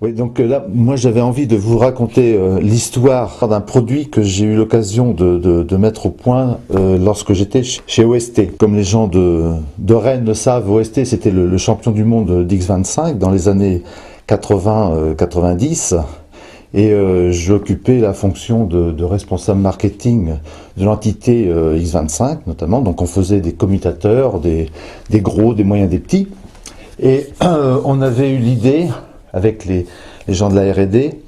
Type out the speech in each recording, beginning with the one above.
Oui, donc là, moi j'avais envie de vous raconter l'histoire d'un produit que j'ai eu l'occasion de mettre au point lorsque j'étais chez OST. Comme les gens de Rennes le savent, OST c'était le champion du monde d'X25 dans les années 80-90. Et j'occupais la fonction de responsable marketing de l'entité X25 notamment. Donc on faisait des commutateurs, des gros, des moyens, des petits. Et on avait eu l'idée, avec les gens de la R&D,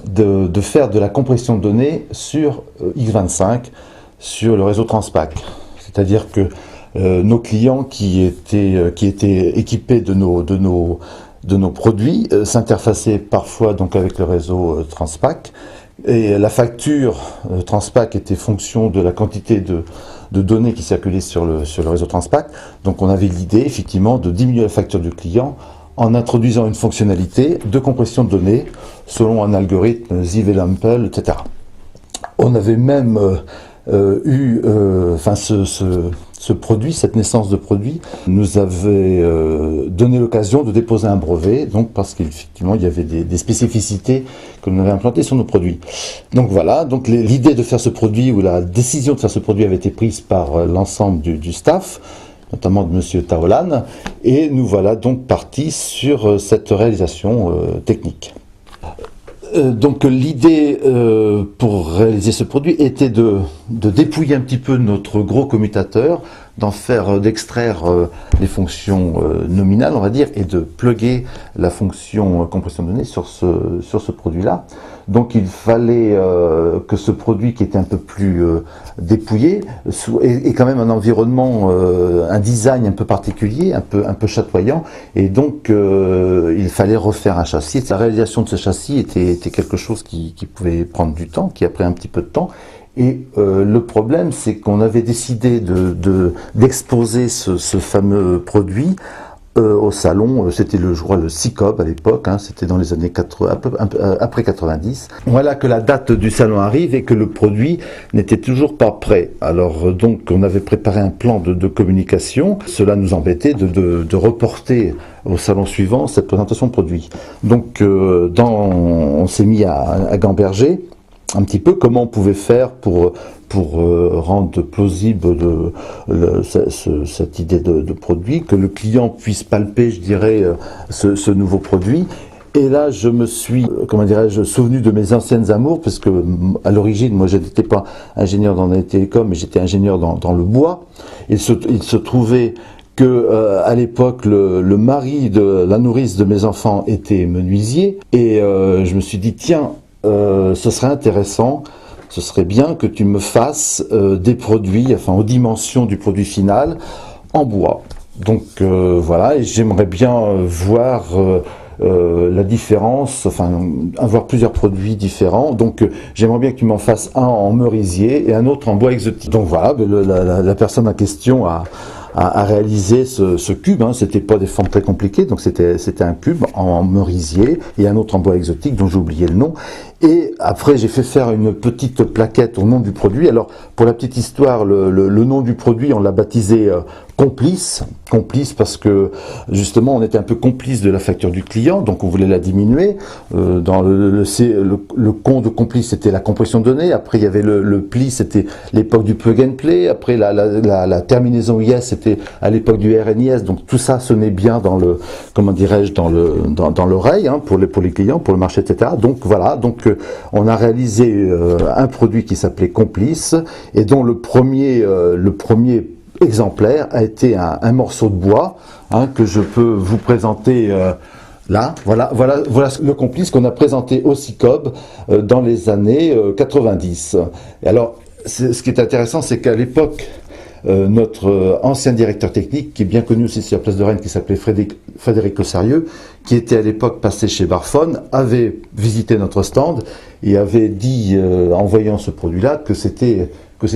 de faire de la compression de données sur X25, sur le réseau Transpac. C'est-à-dire que nos clients qui étaient équipés de nos produits s'interfaçaient parfois donc avec le réseau Transpac. Et la facture Transpac était fonction de la quantité de données qui circulaient sur le réseau Transpac. Donc on avait l'idée effectivement de diminuer la facture du client en introduisant une fonctionnalité de compression de données selon un algorithme Ziv-Lample, etc. On avait même eu, ce produit, cette naissance de produit, nous avait donné l'occasion de déposer un brevet, donc parce qu'effectivement il y avait des spécificités que nous avions implantées sur nos produits. Donc voilà, donc l'idée de faire ce produit, ou la décision de faire ce produit avait été prise par l'ensemble du staff, notamment de Monsieur Taolan, et nous voilà donc partis sur cette réalisation technique. Donc l'idée pour réaliser ce produit était de dépouiller un petit peu notre gros commutateur, d'extraire les fonctions nominales, on va dire, et de plugger la fonction compression de données sur ce produit-là. Donc il fallait que ce produit qui était un peu plus dépouillé ait quand même un environnement, un design un peu particulier, un peu chatoyant, et donc il fallait refaire un châssis. La réalisation de ce châssis était quelque chose qui pouvait prendre du temps, qui a pris un petit peu de temps. Et le problème, c'est qu'on avait décidé d'exposer ce fameux produit au salon. C'était je crois le CICOB à l'époque, hein, c'était dans les années 80, après 90. Voilà que la date du salon arrive et que le produit n'était toujours pas prêt. Alors donc on avait préparé un plan de communication. Cela nous embêtait de reporter au salon suivant cette présentation de produit. Donc on s'est mis à gamberger un petit peu comment on pouvait faire pour rendre plausible cette idée de produit, que le client puisse palper, je dirais, ce nouveau produit. Et là, je me suis, souvenu de mes anciennes amours, parce que à l'origine, moi, je n'étais pas ingénieur dans les télécoms, mais j'étais ingénieur dans le bois. Il se trouvait que à l'époque le mari de la nourrice de mes enfants était menuisier, et je me suis dit tiens, ce serait intéressant, ce serait bien que tu me fasses des produits, enfin aux dimensions du produit final, en bois. Donc voilà, et j'aimerais bien voir la différence, enfin avoir plusieurs produits différents. Donc j'aimerais bien que tu m'en fasses un en merisier et un autre en bois exotique. Donc voilà, la personne en question a réalisé ce cube, hein. C'était pas des formes très compliquées, donc c'était un cube en merisier et un autre en bois exotique dont j'ai oublié le nom. Et après j'ai fait faire une petite plaquette au nom du produit. Alors pour la petite histoire, le nom du produit on l'a baptisé Complice parce que justement on était un peu complice de la facture du client, donc on voulait la diminuer. Dans le con de Complice c'était la compression de données, après il y avait le pli, c'était l'époque du plug and play, après la terminaison IS c'était à l'époque du RNIS, donc tout ça sonnait bien dans le, comment dirais-je, dans l'oreille, hein, pour les clients, pour le marché, etc. Donc voilà, donc on a réalisé un produit qui s'appelait Complice et dont le premier exemplaire a été un morceau de bois, hein, que je peux vous présenter là. Voilà le Complice qu'on a présenté au CICOB dans les années 90. Et alors, ce qui est intéressant, c'est qu'à l'époque, notre ancien directeur technique, qui est bien connu aussi sur la place de Rennes, qui s'appelait Frédéric Ossarieux, qui était à l'époque passé chez Barphone, avait visité notre stand et avait dit, en voyant ce produit-là, que c'était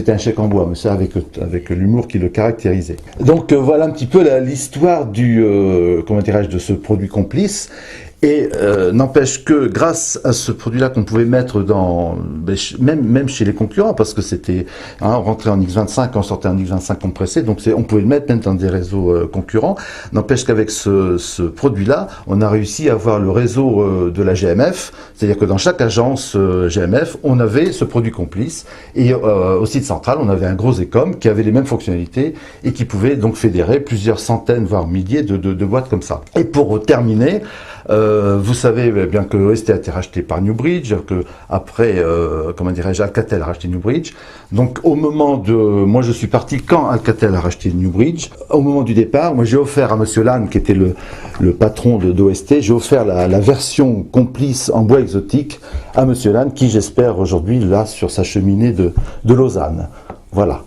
un chèque en bois, mais ça avec l'humour qui le caractérisait. Donc voilà un petit peu l'histoire de ce produit Complice. Et n'empêche que grâce à ce produit-là qu'on pouvait mettre dans, même chez les concurrents, parce que c'était, on rentrait en X25, on sortait en X25 compressé, donc on pouvait le mettre même dans des réseaux concurrents. N'empêche qu'avec ce produit-là, on a réussi à avoir le réseau de la GMF, c'est-à-dire que dans chaque agence GMF, on avait ce produit complice, et au site central, on avait un gros ECOM qui avait les mêmes fonctionnalités et qui pouvait donc fédérer plusieurs centaines, voire milliers de boîtes comme ça. Et pour terminer, vous savez bien que OST a été racheté par Newbridge, que après, comment dirais-je, Alcatel a racheté Newbridge. Donc au moment de, moi je suis parti quand Alcatel a racheté Newbridge. Au moment du départ, moi j'ai offert à Monsieur Lannes, qui était le patron d'OST, j'ai offert la version complice en bois exotique à Monsieur Lannes, qui j'espère aujourd'hui là sur sa cheminée de Lausanne. Voilà.